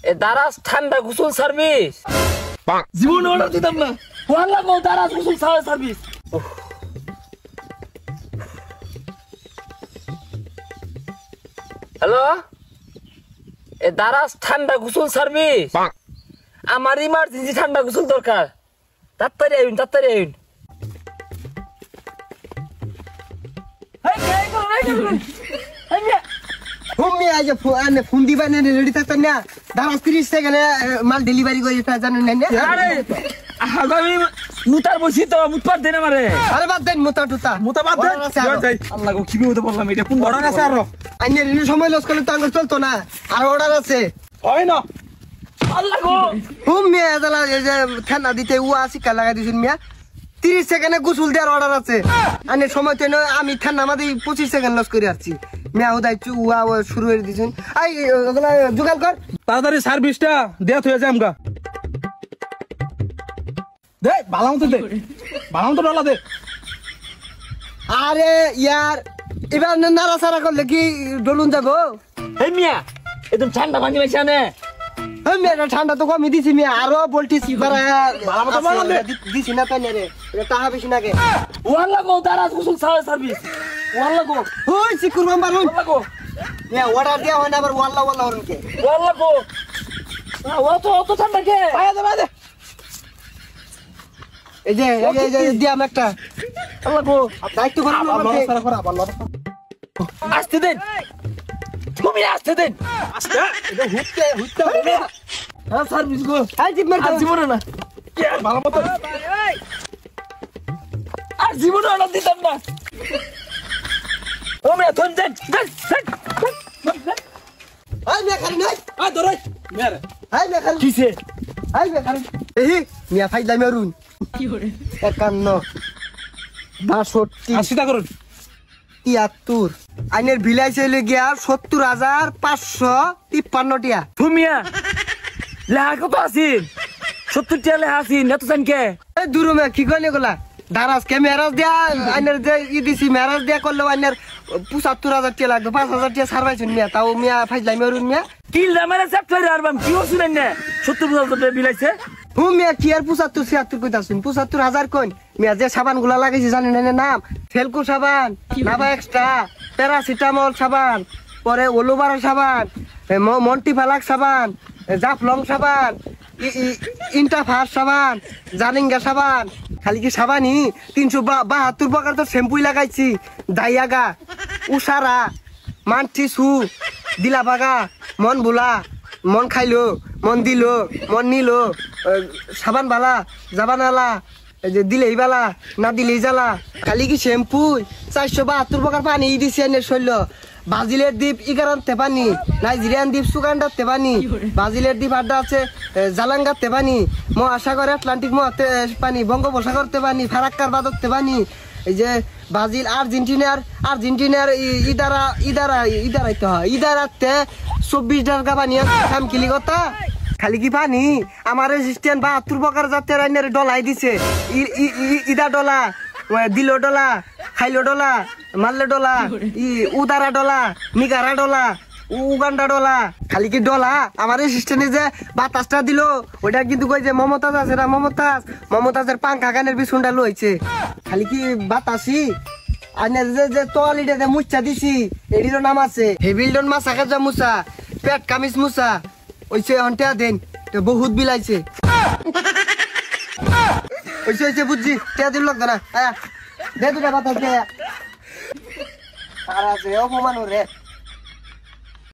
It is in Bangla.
এ দারাজ ঠান্ডা গোসল সার্ভিস জীবন অর্ডার দিতাম না ওয়াল্লা গো দারাজ গোসল সার্ভিস হ্যালো এ দারাজ ঠান্ডা গোসল সার্ভিস আমার ইমার্জেন্সি ঠান্ডা গোসল দরকার তাড়াতাড়ি আইন ফোন দিবা রেডি থাকতেন না দাঁড়া 30 সেকেন্ডে মাল ডেলিভারি করে জানেন না আগামী মুতার বসি তো মুতপার দেন আমারে আরে বাদ দেন মুতা বাদ দেন আল্লাহ গো কি বিপদে পড়লাম এটা কোন অর্ডার আছে আর আইনের রিনিউ সময় লস করলে তো আঙ্গুল চলতো না আর অর্ডার আছে হয় না আল্লাহ গো মিয়া দালা এই যে ঠান্ডা দিতে উয়া শিকা লাগাই দিছেন মিয়া 30 সেকেন্ডে গোসল দেওয়ার অর্ডার আছে আইনের সময় তো আমি ঠান্ডা মাদি 25 সেকেন্ড লস করে আসছি মিয়া উদাই উয়া শুরু করে দিছেন আই ওগুলা জোগাড় কর তাড়াতাড়ি সার্ভিসটা দেয়া হয়ে যায় আমগা দে বালাম তো ডলা দে আরে ইয়ার এবার নাড়া সারা করলে কি ডলুন যাবো এই মিয়া একদম ঠান্ডা পানি পাইছে না এই মিয়া ঠান্ডা তো কমই দিছি মিয়া আরো ভোল্টেজ দিছি না তাই রে এটা টাকা বেশি নাকি ওয়াল্লা গো দারাজ গোসল সার্ভিস ওয়াল্লা গো ওই সিকুর নাম্বার ওয়াল্লা গো মিয়া অর্ডার দেয়া হয় না আবার ওয়াল্লা হরনকে ওয়াল্লা গো অত ঠান্ডা কে দে এই যে দিয়াম একটা আল্লাহ গো দায়িত্ব করে আসতে দেন তুমি আসতে দেন আসতে এটা হুটতে হবে হ্যাঁ সার্ভিস গো আই জিপ মার জীবনে না ভালো মতো আর জীবনে অর্ডার দিতাম না ও মেয়ে থন দেন আই মিয়া খালি নাই আ ধরে মেরে আই মিয়া খালি কিসে আই মিয়া খালি এই মিয়া ফাইলাই মারুন কি করে 51 62 80 করুন 73 আইনের বিলাইছে হইলে গিয়া 70553 টিয়া তুমিয়া লেখা কত আছে 70 টিয়া লেখা আছে না তো জানকে এই দূরমে কি কইলে গলা দারাজ কে মেরাজ দিয়া আইনের যে দিছি মেরাজ দিয়া করলে আইনের 75000 টিয়া লাগবে 5000 টিয়া সারবাইছেন মিয়া তাও মিয়া ফাইলাই মারুন মিয়া কি লামারে সেপ্টার আরবাম কি হসুন না 70 টাকা বিলাইছে মিয়া কি আর 75 76 কইতাছেন 75000 কোন মিয়া যে সাবান গুলা লাগাইছি জানেন না নাম ফেলকু সাবান নাবা এক্সট্রা প্যারাসিটামল সাবান পরে ওলোবারা সাবান মন্টি ফালাক সাবান জাফলং সাবান ইন্টাফার সাবান জানিঙ্গা সাবান খালি কি সাবানই 372 প্রকার তো শ্যাম্পুই লাগাইছি দাইয়াগা উষারা মানটি সু দিলাবাগা মন বুলা মন খাইলো মন দিল মন নিল সাবান বালা জাবানালা দিলেই বালা না দিলেই জ্বালা খালি কি শ্যাম্পু 472 প্রকার পানি দিছি এনে শৈল ব্রাজিলের দ্বীপ 11 পানি নাইজেরিয়ান দ্বীপ সুগান্ডাতে পানি ব্রাজিলের দ্বীপ আড্ডা আছে জালাঙ্গাতে পানি মহাসাগর আটলান্টিক মহাতে পানি বঙ্গোপসাগরতে পানি ফারাক্কার বাদতে পানি এই যে ব্রাজিল আর্জেন্টিনার ইদারাতে 24 টাকা পানি কাম কিলি কথা খালি কি পানি আমার রেজিস্ট্যান্ট 72 প্রকার জাতের আইনের ডলাই দিছে ইদা ডলা দিল ডলা খাইলো ডলা মারলে ডলা উদারা ডলা নিগারা ডলা উগান্ডা ডলা খালি কি ডলা আমার রেজিস্ট্যান্টে যে বাতাসটা দিল ওইটা কিন্তু কই যে মমতাজ আছে না মমতাজের পাঙ্খা গানের বিছুনটা লইছে খালি কি বাতাসি আইনের যে তোয়ালিটাতে মুচ্ছা দিছি এডিরও নাম আছে হেভিলডন মাছা খাজা মুসা পেট কামিজ মুসা ওইছে অন্টা দেন বহুত বিলাইছে ওইছে বুঝছি টিয়া দিল লাগতো না দে দুটা বাতাস দে আর আছে অপমান রে